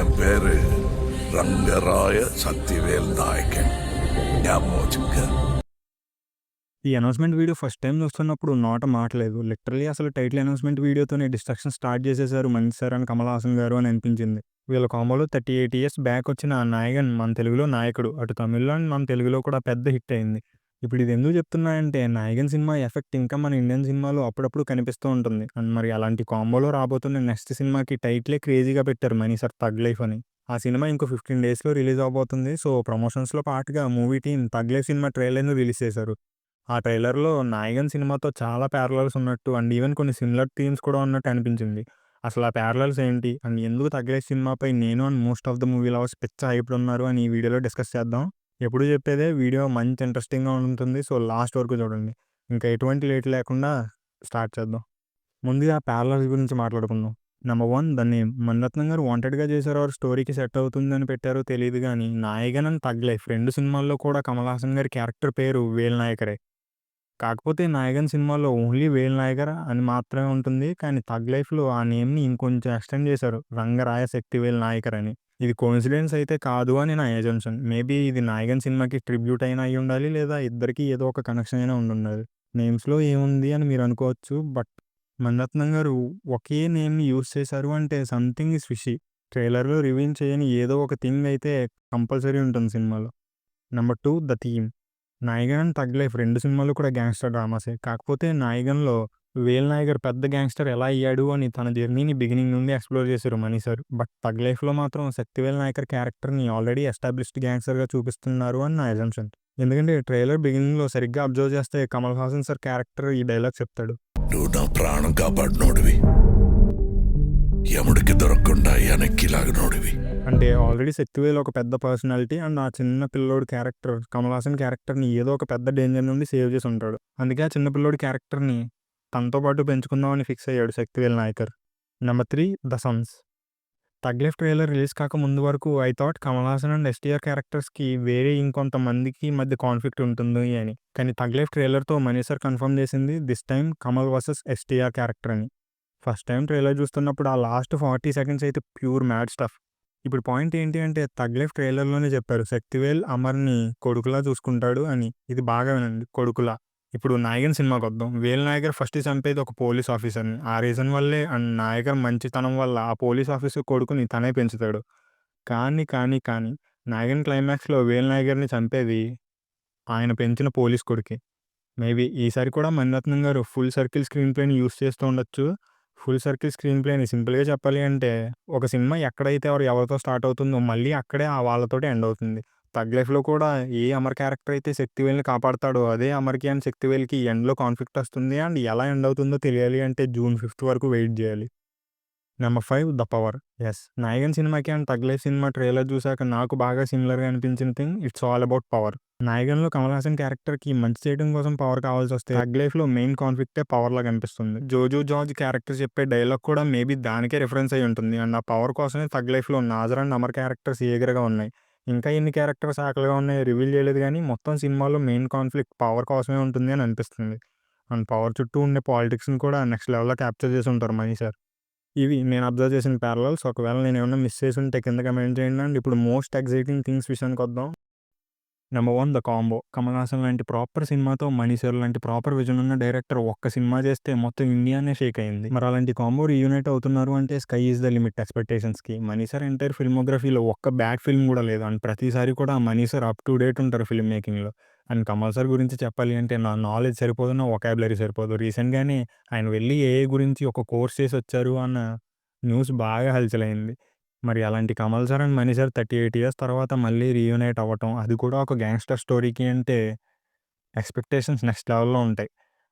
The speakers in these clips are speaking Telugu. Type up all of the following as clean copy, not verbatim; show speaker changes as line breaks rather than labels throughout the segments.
என் பேரு రంగరాయ సత్యవేల్ నాయకన్.
ఈ అనౌన్స్‌మెంట్ వీడియో ఫస్ట్ టైమ్ చూస్తున్నప్పుడు నోట మాట లేదు. లిటరల్లీ అసలు టైటిల్ అనౌన్స్‌మెంట్ వీడియోతోనే డిస్ట్రక్షన్ స్టార్ట్ చేసేసారు మంచి సార్ అండ్ కమల్ హాసన్ గారు అని అనిపించింది. వీళ్ళ కాంబోలో 38 ఇయర్స్ బ్యాక్ వచ్చిన 'నాయగన్' మన తెలుగులో 'నాయకుడు' అటు తమిళ్‌లో అండ్ మన తెలుగులో కూడా పెద్ద హిట్ అయింది. ఇప్పుడు ఇది ఎందుకు చెప్తున్నానంటే 'నాయగన్' సినిమా ఎఫెక్ట్ ఇంకా మన ఇండియన్ సినిమాలో అప్పుడప్పుడు కనిపిస్తూ ఉంటుంది. అండ్ మరి అలాంటి కాంబోలో రాబోతున్న నెక్స్ట్ సినిమాకి టైటిలే క్రేజీగా పెట్టారు 'మనీ సార్ థగ్ లైఫ్' అని. ఆ సినిమా ఇంకో 15 డేస్‌లో రిలీజ్ అవ్వబోతుంది. సో ప్రమోషన్స్‌లో పాటుగా మూవీ టీమ్ 'థగ్ లైఫ్' సినిమా ట్రైలర్‌ని రిలీజ్ చేశారు. ఆ ట్రైలర్‌లో 'నాయగన్' సినిమాతో చాలా ప్యారలల్స్ ఉన్నట్టు అండ్ ఈవెన్ కొన్ని సిమిలర్ థీమ్స్ కూడా ఉన్నట్టు అనిపించింది. అసలు ఆ ప్యారలల్స్ ఏంటి? అండ్ ఎందుకు 'థగ్ లైఫ్' సినిమాపై నేను and most of the movie lovers పిచ్చ హైప్‌లో ఉన్నారు అని ఈ వీడియోలో డిస్కస్ చేద్దాం. ఎప్పుడు చెప్పేదే వీడియో మంచి ఇంట్రెస్టింగ్‌గా ఉంటుంది. సో లాస్ట్ వరకు చూడండి. ఇంకా ఎటువంటి లేట్ లేకుండా స్టార్ట్ చేద్దాం. ముందుగా ప్యారలల్స్ గురించి మాట్లాడుకుందాం. Number 1 the name. మణిరత్నం గారు వాంటెడ్‌గా చేశారో ఆర్ స్టోరీకి సెట్ అవుతుందని పెట్టారో తెలీదు గానీ 'నాయగన్' అండ్ 'థగ్ లైఫ్' 2 సినిమాల్లో కూడా కమల్ హాసన్ గారి క్యారెక్టర్ పేరు వేల్ నాయకరే. కాకపోతే 'నాయగన్' సినిమాలో ఓన్లీ వేల్ నాయకర్ అని మాత్రమే ఉంటుంది. కానీ 'థగ్ లైఫ్‌లో' ఆ నేమ్‌ని ఇంకొంచెం ఎక్స్‌టెండ్ చేశారు. రంగరాయ శక్తివేల్ నాయకర్ అని. ఇది కోయిన్సిడెన్స్ అయితే కాదు అని నా అజంప్షన్. మేబీ ఇది 'నాయగన్' సినిమాకి ట్రిబ్యూట్ అయినా అయ్యుండాలి. లేదా ఇద్దరికీ ఏదో ఒక కనెక్షన్ అయినా ఉండుండాలి. నేమ్స్‌లో ఏముంది అని మీరు అనుకోవచ్చు. బట్ మణిరత్నం గారు ఒకే నేమ్‌ని యూజ్ చేశారు అంటే సంథింగ్ ఈజ్ ఫిషీ. ట్రైలర్‌లో రివీల్ చేయని ఏదో ఒక థింగ్ అయితే కంపల్సరీ ఉంటుంది సినిమాలో. Number 2 the theme. 'Nayagan' and 'thug life' 2 సినిమాలు కూడా గ్యాంగ్‌స్టర్ డ్రామాసే. కాకపోతే 'నాయగన్‌లో' వేల్ నాయకర్ పెద్ద గ్యాంగ్‌స్టర్ ఎలా అయ్యాడు అని తన జర్నీని బిగినింగ్ నుండి ఎక్స్‌ప్లోర్ చేశారు మణి సార్. బట్ 'థగ్ లైఫ్‌లో' మాత్రం శక్తివేల్ నాయకర్ క్యారెక్టర్‌ని ఆల్రెడీ ఎస్టాబ్లిష్డ్ గ్యాంగ్‌స్టర్‌గా చూపిస్తున్నారు అని నా అజంప్షన్. ఎందుకంటే ట్రైలర్ బిగినింగ్‌లో సరిగ్గా అబ్జర్వ్ చేస్తే కమల్ హాసన్ సార్ క్యారెక్టర్ ఈ డైలాగ్ చెప్తాడు.
నువ్వు నా ప్రాణం కాపాడినోడివి, యముడికి దొరకకుండా వెనక్కి లాగినోడివి.
అంటే ఆల్రెడీ 'శక్తివేల్' ఒక పెద్ద పర్సనాలిటీ అండ్ ఆ చిన్న పిల్లోడి క్యారెక్టర్ కమల్ హాసన్ క్యారెక్టర్‌ని ఏదో ఒక పెద్ద డేంజర్ నుండి సేవ్ చేసి ఉంటాడు. అందుకే ఆ చిన్న పిల్లోడి క్యారెక్టర్‌ని తనతో పాటు పెంచుకుందామని ఫిక్స్ అయ్యాడు 'Sakthivel Naicker'. Number 3 the sons. 'Thug life' trailer release కాక ముందు వరకు I thought Kamal Haasan and STR క్యారెక్టర్స్‌కి వేరే ఇంకొంతమందికి మధ్య కాన్ఫ్లిక్ట్ ఉంటుంది అని. కానీ 'థగ్ లైఫ్' ట్రైలర్‌తో మణి సార్ కన్ఫర్మ్ చేసింది this time Kamal versus STR character అని. ఫస్ట్ టైం ట్రైలర్ చూస్తున్నప్పుడు ఆ లాస్ట్ 40 సెకండ్స్ అయితే ప్యూర్ మ్యాడ్ స్టఫ్. ఇప్పుడు పాయింట్ ఏంటి అంటే 'థగ్ లైఫ్' ట్రైలర్‌లోనే చెప్పారు 'శక్తివేల్' అమర్‌ని కొడుకులా చూసుకుంటాడు అని. ఇది బాగా వినండి కొడుకులా. ఇప్పుడు 'నాయగన్' సినిమాకొద్దాం. వేల్ నాయకర్ ఫస్ట్ చంపేది ఒక పోలీస్ ఆఫీసర్‌ని. ఆ రీజన్ వల్లే అండ్ నాయకర్ మంచితనం వల్ల ఆ పోలీస్ ఆఫీసర్ కొడుకుని తనే పెంచుతాడు. కానీ 'నాయగన్' క్లైమాక్స్‌లో వేల్ నాయకర్‌ని చంపేది ఆయన పెంచిన పోలీస్ కొడుకే. మేబీ ఈసారి కూడా మణిరత్నం గారు ఫుల్ సర్కిల్ స్క్రీన్ ప్లేని యూజ్ చేస్తూ ఉండొచ్చు. ఫుల్ సర్కిల్ స్క్రీన్ ప్లేని సింపుల్‌గా చెప్పాలి అంటే ఒక సినిమా ఎక్కడైతే ఎవరితో స్టార్ట్ అవుతుందో మళ్ళీ అక్కడే ఆ వాళ్ళతోటే ఎండ్ అవుతుంది. 'థగ్ లైఫ్‌లో' కూడా ఏ అమర్ క్యారెక్టర్ అయితే శక్తివేల్‌ని కాపాడతాడో అదే అమర్‌కి అండ్ శక్తివేల్‌కి ఎండ్‌లో కాన్ఫ్లిక్ట్ వస్తుంది. అండ్ ఎలా ఎండ్ అవుతుందో తెలియాలి అంటే జూన్ 5 వరకు వెయిట్ చేయాలి. Number 5 the power. Yes, 'Nayagan' సినిమాకి అండ్ 'థగ్ లైఫ్' సినిమా ట్రైలర్ చూసాక నాకు బాగా సిమిలర్‌గా అనిపించిన thing it's all about power. 'నాయగన్‌లో' కమల్ హాసన్ క్యారెక్టర్‌కి మంచి చేయడం కోసం పవర్ కావాల్సొస్తే 'థగ్ లైఫ్‌లో' మెయిన్ కాన్ఫ్లిక్టే పవర్‌లా కనిపిస్తుంది. జోజో జార్జ్ క్యారెక్టర్ చెప్పే డైలాగ్ కూడా మేబీ దానికే రిఫరెన్స్ అయ్యి ఉంటుంది. అండ్ ఆ పవర్ కోసమే 'థగ్ లైఫ్‌లో' నాజర్ అండ్ అమర్ క్యారెక్టర్స్ ఈగర్‌గా ఉన్నాయి. ఇంకా ఎన్ని క్యారెక్టర్స్ ఆకలిగా ఉన్నాయో రివీల్ చేయలేదు గానీ మొత్తం సినిమాలో మెయిన్ కాన్ఫ్లిక్ట్ పవర్ కోసమే ఉంటుంది అని అనిపిస్తుంది. అండ్ పవర్ చుట్టూ ఉండే పాలిటిక్స్‌ని కూడా నెక్స్ట్ లెవెల్‌లో క్యాప్చర్ చేసి ఉంటారు మణి సార్. ఇవి నేను అబ్జర్వ్ చేసిన ప్యారలల్స్. ఒకవేళ నేనేమన్నా మిస్ చేసుంటే కింద కమెంట్ చేయండి. అండ్ ఇప్పుడు మోస్ట్ ఎక్సైటింగ్ థింగ్స్ విషయానికొద్దాం. Number 1 the combo. Kamal Haasan లాంటి ప్రాపర్ సినిమాతో మణి సార్ లాంటి ప్రాపర్ విజన్ ఉన్న డైరెక్టర్ ఒక్క సినిమా చేస్తే మొత్తం ఇండియానే షేక్ అయింది. మరి అలాంటి కాంబో రీయూనైట్ అవుతున్నారు అంటే స్కై ఈజ్ ద లిమిట్ ఎక్స్‌పెక్టేషన్స్‌కి. మణి సార్ ఎంటైర్ ఫిల్మోగ్రఫీలో ఒక్క బ్యాడ్ ఫిల్మ్ కూడా లేదు. అండ్ ప్రతిసారి కూడా Mani sir up to date ఉంటారు ఫిల్మ్ మేకింగ్‌లో. అండ్ కమల్ సార్ గురించి చెప్పాలి అంటే నా నాలెడ్జ్ సరిపోదు. నా వొకాబులరీ సరిపోదు. రీసెంట్‌గానే ఆయన వెళ్లి ఏఐ గురించి ఒక కోర్స్ చేసొచ్చారు అన్న న్యూస్ బాగా హల్చలయింది. మరి అలాంటి Kamal sir and Mani sir 38 years తర్వాత మళ్ళీ రీయూనైట్ అవ్వటం, అది కూడా ఒక గ్యాంగ్‌స్టర్ స్టోరీకి అంటే ఎక్స్‌పెక్టేషన్స్ నెక్స్ట్ లెవెల్‌లో ఉంటాయి.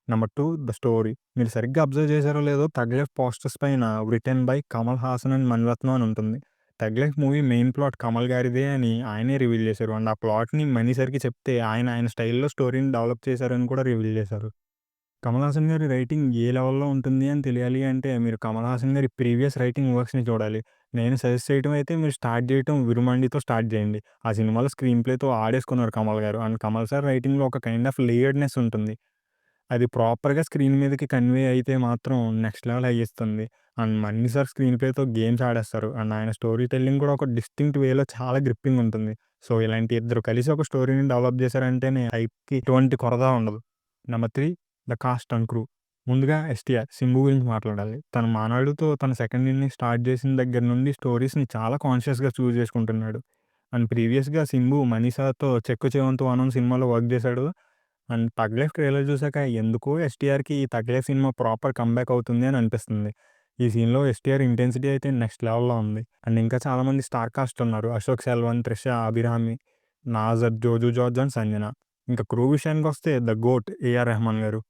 Number 2 the story. మీరు సరిగ్గా అబ్జర్వ్ చేశారో లేదో 'థగ్ లైఫ్' పోస్టర్స్ పైన written by Kamal Haasan and Mani Ratnam అని ఉంటుంది. 'Thug life' movie main plot Kamal గారిదే అని ఆయనే రివీల్ చేశారు. అండ్ ఆ ప్లాట్‌ని మణి సార్‌కి చెప్తే ఆయన స్టైల్‌లో స్టోరీని డెవలప్ చేశారని కూడా రివీల్ చేశారు. కమల్ హాసన్ గారి రైటింగ్ ఏ లెవెల్‌లో ఉంటుంది అని తెలియాలి అంటే మీరు కమల్ హాసన్ గారి ప్రీవియస్ రైటింగ్ వర్క్స్‌ని చూడాలి. నేను సజెస్ట్ చేయడం అయితే మీరు స్టార్ట్ చేయటం 'విరుమండి'తో స్టార్ట్ చేయండి. ఆ సినిమాలో స్క్రీన్ ప్లేతో ఆడేసుకున్నారు కమల్ గారు. అండ్ కమల్ సార్ రైటింగ్‌లో ఒక కైండ్ ఆఫ్ లేయర్డ్‌నెస్ ఉంటుంది. అది ప్రాపర్‌గా స్క్రీన్ మీదకి కన్వే అయితే మాత్రం next level హైయిస్తుంది. And Manni sir screen ప్లేతో games ఆడేస్తారు. And ఆయన స్టోరీ టెల్లింగ్ కూడా ఒక డిస్టింక్ట్ వేలో చాలా గ్రిప్పింగ్ ఉంటుంది. సో, ఇలాంటి ఇద్దరు కలిసి ఒక స్టోరీని డెవలప్ చేశారంటేనే హైప్‌కి ఎటువంటి కొరత ఉండదు. Number 3 the cost and crew. ముందుగా 'ఎస్టీఆర్' 'సింబు' గురించి మాట్లాడాలి. తను 'మానాడు'తో తన సెకండ్ ఇన్నింగ్స్ స్టార్ట్ చేసిన దగ్గర నుండి స్టోరీస్‌ని చాలా కాన్షియస్‌గా చూజ్ చేసుకుంటున్నాడు. అండ్ ప్రీవియస్‌గా 'సింబు' 'మనీ సార్‌తో 'చెక్కు చెవంతు ఆనం' సినిమాలో వర్క్ చేశాడు. అండ్ 'తగ్ లైఫ్' ట్రైలర్ చూసాక ఎందుకో 'ఎస్టీఆర్‌కి' ఈ 'తగ్ లైఫ్' సినిమా ప్రాపర్ కమ్‌బ్యాక్ అవుతుంది అని అనిపిస్తుంది. ఈ సీన్‌లో 'ఎస్టీఆర్' ఇంటెన్సిటీ అయితే నెక్స్ట్ లెవెల్‌లో ఉంది. అండ్ ఇంకా చాలామంది స్టార్ కాస్ట్ ఉన్నారు. 'అశోక్ సెల్వన్', 'త్రిష', 'అభిరామి', 'నాజర్', 'జోజు జార్జ్' అండ్ 'సంజన'. ఇంకా క్రూ విషయానికొస్తే 'ద గోట్' 'ఏఆర్ రెహమాన్' గారు.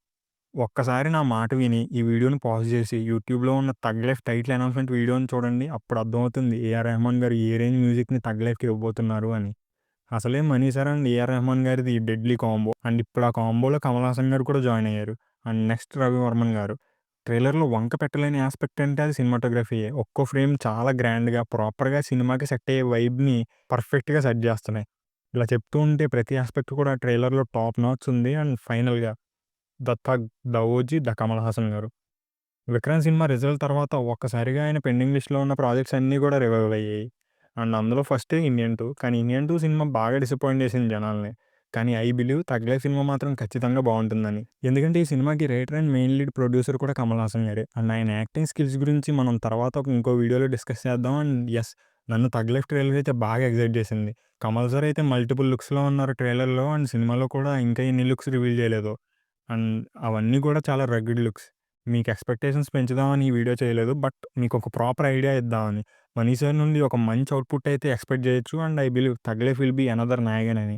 ఒక్కసారి నా మాట విని ఈ వీడియోని పాజ్ చేసి యూట్యూబ్‌లో ఉన్న 'తగ్ లైఫ్' టైటిల్ అనౌన్స్‌మెంట్ వీడియోని చూడండి. అప్పుడు అర్థమవుతుంది 'ఏఆర్ రెహమాన్' గారు ఏ రేంజ్ మ్యూజిక్‌ని 'తగ్ లైఫ్‌కి' ఇవ్వబోతున్నారు అని. అసలే 'Mani sir' and 'AR Rahman' గారిది డెడ్లీ కాంబో. అండ్ ఇప్పుడు ఆ కాంబోలో 'కమల్ హాసన్' గారు కూడా జాయిన్ అయ్యారు. అండ్ నెక్స్ట్ 'రవివర్మన్' గారు. ట్రైలర్‌లో వంక పెట్టలేని యాస్పెక్ట్ అంటే అది సినిమాటోగ్రఫీయే. ఒక్కో ఫ్రేమ్ చాలా గ్రాండ్‌గా, ప్రాపర్‌గా సినిమాకి సెట్ అయ్యే వైబ్‌ని పర్ఫెక్ట్‌గా సెట్ చేస్తున్నాయి. ఇలా చెప్తూ ఉంటే ప్రతి యాస్పెక్ట్ కూడా ట్రైలర్‌లో టాప్ నాచ్ ఉంది. అండ్ ఫైనల్‌గా 'the tug', 'the OG', 'the Kamal Haasan' గారు. 'విక్రమ్' సినిమా రిజల్ట్ తర్వాత ఒక్కసారిగా ఆయన పెండింగ్ లిస్ట్‌లో ఉన్న ప్రాజెక్ట్స్ అన్నీ కూడా రివైవ్ అయ్యాయి. అండ్ అందులో ఫస్టే 'ఇండియన్ 2'. కానీ 'ఇండియన్ 2' సినిమా బాగా డిసప్పాయింట్ చేసింది జనాల్ని. కానీ I believe 'thug life' cinema మాత్రం ఖచ్చితంగా బావుంటుందని. ఎందుకంటే ఈ సినిమాకి writer and main lead producer కూడా కమల్ హాసన్ గారే. అండ్ ఆయన యాక్టింగ్ స్కిల్స్ గురించి మనం తర్వాత ఇంకో వీడియోలో డిస్కస్ చేద్దాం. అండ్ యెస్, నన్ను 'తగ్ లైఫ్' ట్రైలర్ అయితే బాగా ఎక్సైట్ చేసింది. కమల్ సార్ అయితే మల్టిపుల్ లుక్స్‌లో ఉన్నారు ట్రైలర్‌లో. అండ్ సినిమాలో కూడా ఇంకా ఎన్ని లుక్స్ రివీల్ చేయలేదో. అండ్ అవన్నీ కూడా చాలా రగ్గిడ్ లుక్స్. మీకు ఎక్స్‌పెక్టేషన్స్ పెంచుదామని ఈ వీడియో చేయలేదు. బట్ మీకొక ప్రాపర్ ఐడియా ఇద్దామని. మనీ సార్ నుండి ఒక మంచి ఔట్‌పుట్ అయితే ఎక్స్‌పెక్ట్ చేయొచ్చు. And I believe 'thug life' will be another Nayagan అని.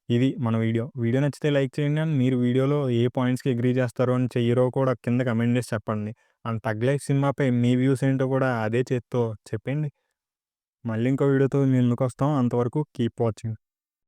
ఇది మన వీడియో. వీడియో నచ్చితే లైక్ చేయండి. అండ్ మీరు వీడియోలో ఏ పాయింట్స్‌కి అగ్రీ చేస్తారో అండ్ చెయ్యరో కూడా కింద కమెంట్ చేసి చెప్పండి. అండ్ 'తగ్ లైఫ్' సినిమాపై మీ వ్యూస్ ఏంటో కూడా అదే చేత్తో చెప్పండి. మళ్ళీ ఇంకో వీడియోతో మీ ముందుకొస్తాం. అంతవరకు కీప్ వాచింగ్.